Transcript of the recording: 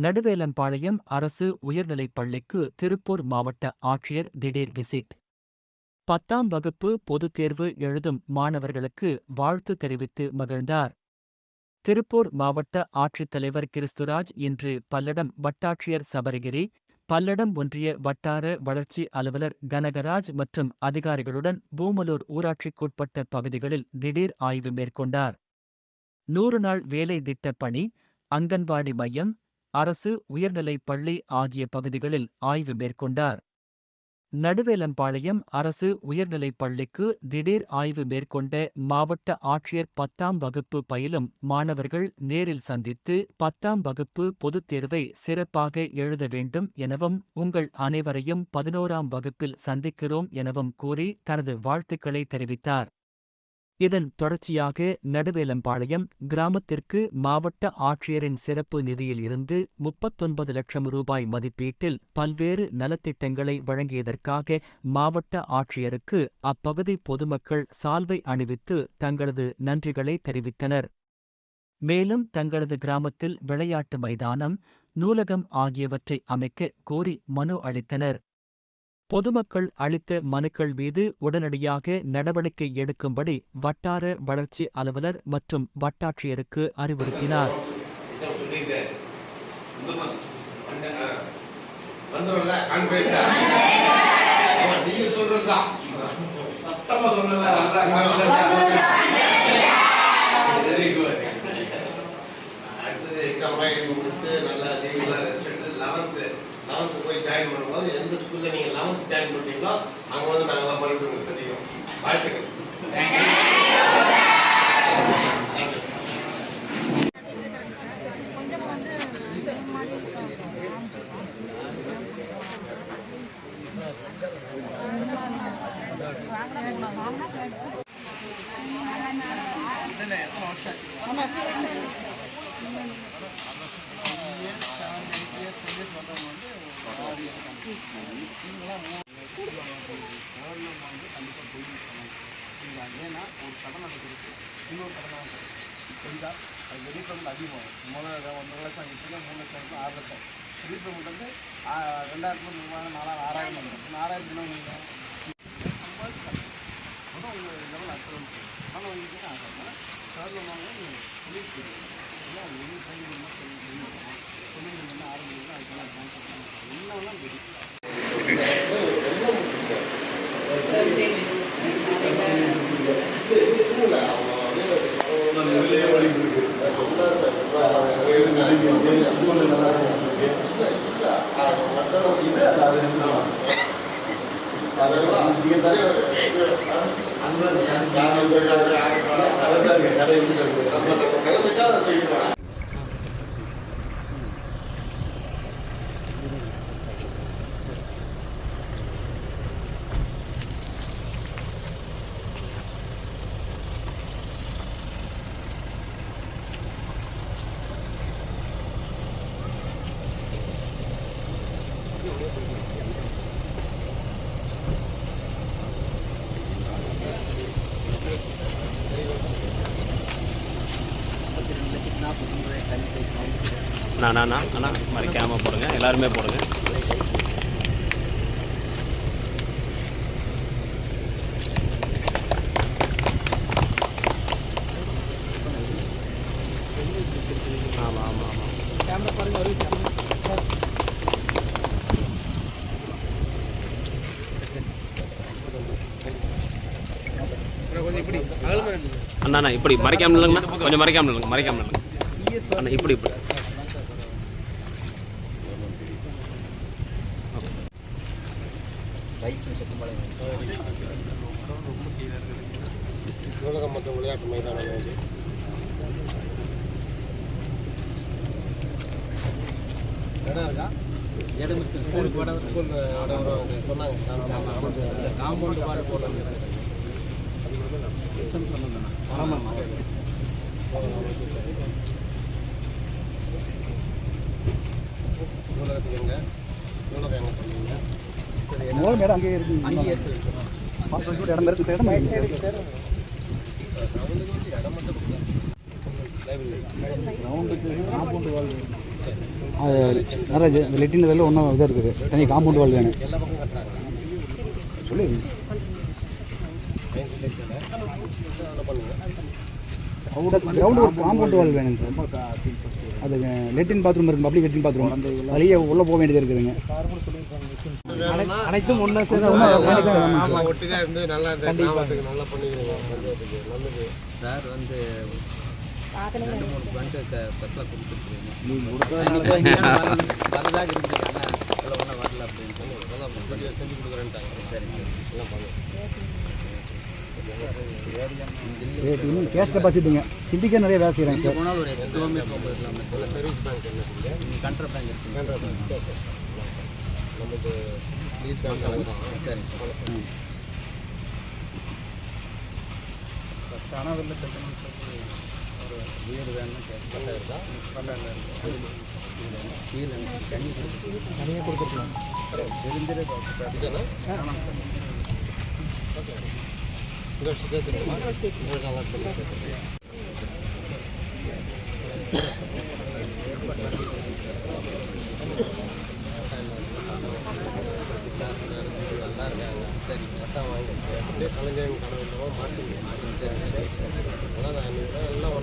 நடுவேலம்பாளையம் அரசு உயர்நிலைப் பள்ளிக்கு திருப்பூர் மாவட்ட ஆட்சியர் திடீர் விசிட். 10ஆம் வகுப்பு பொதுத் தேர்வு எழுதும் மாணவர்களுக்கு வாழ்த்து தெரிவித்து மகிழ்ந்தார். திருப்பூர் மாவட்ட ஆட்சித்தலைவர் கிறிஸ்துராஜ் இன்று பல்லடம் வட்டாட்சியர் சபரிகிரி, பல்லடம் ஒன்றிய வட்டார வளர்ச்சி அலுவலர் கனகராஜ் மற்றும் அதிகாரிகளுடன் பூமலூர் ஊராட்சிக்குட்பட்ட பகுதிகளில் திடீர் ஆய்வு மேற்கொண்டார். 100 நாள் வேலை திட்டப் பணி, அங்கன்வாடி மையம், அரசு உயர்நிலைப் பள்ளி ஆகிய பகுதிகளில் ஆய்வு மேற்கொண்டார். நடுவேலம்பாளையம் அரசு உயர்நிலைப் பள்ளிக்கு திடீர் ஆய்வு மேற்கொண்ட மாவட்ட ஆட்சியர் 10ஆம் வகுப்பு பயிலும் மாணவர்கள் நேரில் சந்தித்து 10ஆம் வகுப்பு பொதுத் தேர்வை சிறப்பாக எழுத வேண்டும் எனவும் உங்கள் அனைவரையும் 11ஆம் வகுப்பில் சந்திக்கிறோம் எனவும் கூறி தனது வாழ்த்துக்களை தெரிவித்தார். இதன் தொடர்ச்சியாக நடுவேலம்பாளையம் கிராமத்திற்கு மாவட்ட ஆட்சியரின் சிறப்பு நிதியில் இருந்து 39 லட்சம் ரூபாய் மதிப்பீட்டில் பல்வேறு நலத்திட்டங்களை வழங்கியதற்காக மாவட்ட ஆட்சியருக்கு அப்பகுதி பொதுமக்கள் சால்வை அணிவித்து தங்களது நன்றிகளை தெரிவித்தனர். மேலும் தங்களது கிராமத்தில் விளையாட்டு மைதானம், நூலகம் ஆகியவற்றை அமைக்க கோரி மனு அளித்தனர். பொதுமக்கள் அளித்த மனுக்கள் மீது உடனடியாக நடவடிக்கை எடுக்கும்படி வட்டார வளர்ச்சி அலுவலர் மற்றும் வட்டாட்சியருக்கு அறிவுறுத்தினார். லெவன்த்து போய் ஜாயின் பண்ணும்போது எந்த ஸ்கூலில் நீங்கள் 11th ஜாயின் பண்ணுறீங்களோ அங்கே வந்து நாங்கள்லாம் மறுபடியும் உங்களுக்கு சந்திக்கிறோம். வாழ்த்துக்கள். ஏன்னா ஒரு கடன் கொடுத்து இன்னொரு கடன் செஞ்சால் அது வெளிப்பேமெண்ட் அதிகம். முதல்ல 1.5 லட்சம் இப்போ 3 லட்சம் 6 லட்சம் ரீபேமெண்ட் வந்து 2000 4000 வந்துடும். 4000 தினம் நீங்கள் சம்பாதிச்சு உங்கள் லெவல் அட்வன் ஆனால் உங்களுக்கு ஆகாதுன்னா தேர்ட் வாங்க நீங்கள் இல்லை அது என்ன ட்ரைனிங் சொல்லிங்கன்னா ஆரம்பிங்கன்னா அதுக்கெல்லாம் அட்வான்ஸ் என்னெல்லாம் தெரியும். அண்ணா மறைக்காமல் போடுங்க, எல்லாருமே போடுங்க. ஆமாம் ஆமாம் ஆமாம் கேமரா பாருங்க. அண்ணா இப்படி மறைக்காமல் இல்லைங்கண்ணா, கொஞ்சம் மறைக்காமல் இல்லைங்க, மறைக்காமல் இல்லைங்க அண்ணா, இப்படி இப்படி நூலகம் மற்றும் விளையாட்டு மைதானம் வந்து இடம் இருக்கா? ஸ்கூல் இடம் சொன்னாங்க. காம்பவுண்ட் பாரு போடணும். ஆமாம் நூலகத்துக்கு எங்க நூலகம் எங்கே பண்ணுவீங்க? சரி, நூலகம் இடம் அங்கேயே இருக்கு. இடம் இருக்கு சார், ரவுண்டுக்கு காம்பவுண்ட் வால் அது நிறைய லெட்டின் இதெல்லாம் ஒன்றும் இதாக இருக்குது, தனி காம்பவுண்ட் வால் வேணும் எல்லா பக்கம் கட்டுறாங்க. சொல்லி கிரவுண்டு ஒரு காம்பவுண்ட் வால் வேணுங்க சார். அது லெட்டின் பாத்ரூம் இருக்குது, பப்ளிக் லெட்டின் பாத்ரூம், அந்த வெளியே உள்ளே போக வேண்டியது இருக்குதுங்க. அனைத்தும் ஒன்றா சேர்ந்து ஒட்டி தான் இருந்து நல்லா இந்த கிராமத்துக்கு நல்லா பண்ணிக்கிறீங்க. பஞ்சாயத்துக்கு நல்லது சார் வந்து 2-3 பேங்க்கு ஸ்பெஷலாக கொடுத்துருக்கீங்க. வரதாக இருந்துச்சு, ஆனால் இவ்வளோ ஒன்றும் வரல அப்படின்னு நல்லா செஞ்சு கொடுக்குறேன்ட்டாங்க. சரி சார், எல்லாம் பண்ணுங்க. இன்னும் கேஷ் கெப்பாசிட்டிங்க ஹிந்திக்கே நிறைய வேலை செய்கிறாங்க சார். போனால் ஒரு 8 கிலோமீட்டர் போகும்போது நல்ல சர்வீஸ் பேங்க் என்ன இருக்குது? கண்ட்ரா பேங்க் இருக்குங்க. கேனரா பேங்க். சரி சரி. நமக்கு லீட் பேங்க் அளவு தான். சரிங்க சார். கனவில் ஒரு வீடு வேணும்னு நல்லா இருக்கா? கீழே தண்ணி தனியாக கொடுத்துருக்கலாம். இதுதானே? ஓகே. இந்த வருஷம் சேர்த்துருக்கோமா? இந்த நல்லா பண்ணி சேர்த்துருக்கோம். நல்லா இருக்காங்க. சரி பட்டா வாங்கி அப்படியே கலைஞரின் கனவு மாற்றி. சரி சரி. அதான் எல்லாம்